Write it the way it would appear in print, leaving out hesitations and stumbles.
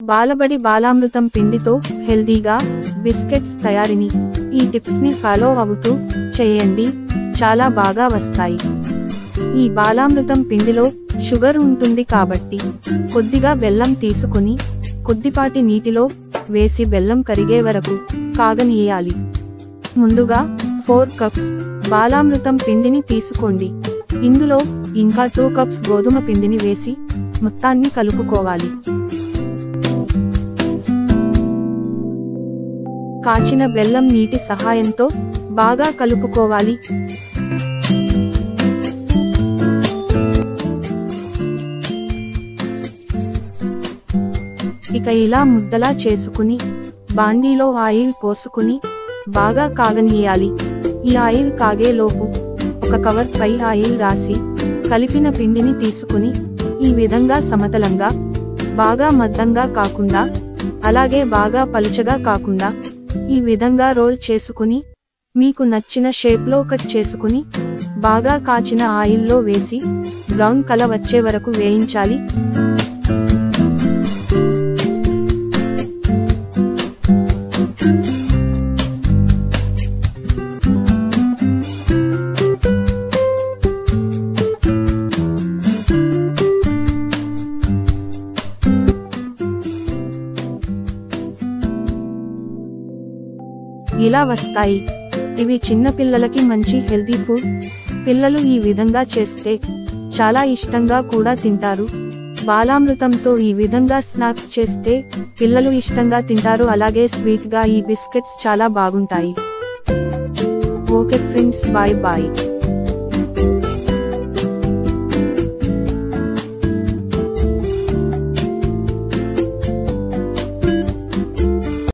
బాలబడి బాలామృతం పిండితో హెల్దీగా బిస్కెట్స్ తయారీని ఈ టిప్స్ ని ఫాలో అవుతూ చేయండి, చాలా బాగా వస్తాయి. ఈ బాలామృతం పిండిలో షుగర్ ఉంటుంది కాబట్టి కొద్దిగా బెల్లం తీసుకుని కొద్దిపాటి నీటిలో వేసి బెల్లం కరిగే వరకు కాగనీయాలి. ముందుగా 4 కప్స్ బాలామృతం పిండిని తీసుకోండి. ఇందులో ఇంకా 2 కప్స్ గోధుమ పిండిని వేసి మొత్తాన్ని కలుపుకోవాలి. కాచిన బెల్లం నీటి సహాయంతో బాగా కలుపుకోవాలి. ఇక ఇలా ముద్దలా చేసుకుని బాండీలో ఆయిల్ పోసుకుని బాగా కాగనీయాలి. ఈ ఆయిల్ కాగేలోపు ఒక కవర్ పై ఆయిల్ రాసి కలిపిన పిండిని తీసుకుని ఈ విధంగా సమతలంగా, బాగా మద్దంగా కాకుండా అలాగే బాగా పలుచగా కాకుండా ఈ విధంగా రోల్ చేసుకుని మీకు నచ్చిన షేప్లో కట్ చేసుకుని బాగా కాచిన ఆయిల్లో వేసి బ్రౌన్ కలర్ వచ్చే వరకు వేయించాలి. ఇలా వస్తాయి. ఇవి చిన్న పిల్లలకి మంచి హెల్తీ ఫుడ్. పిల్లలు ఈ విధంగా చేస్తే చాలా ఇష్టంగా కూడా తింటారు. బాలామృతంతో ఈ విధంగా స్నాక్స్ చేస్తే పిల్లలు ఇష్టంగా తింటారు. అలాగే స్వీట్ గా ఈ బిస్కెట్స్ చాలా బాగుంటాయి. Okay friends, bye bye.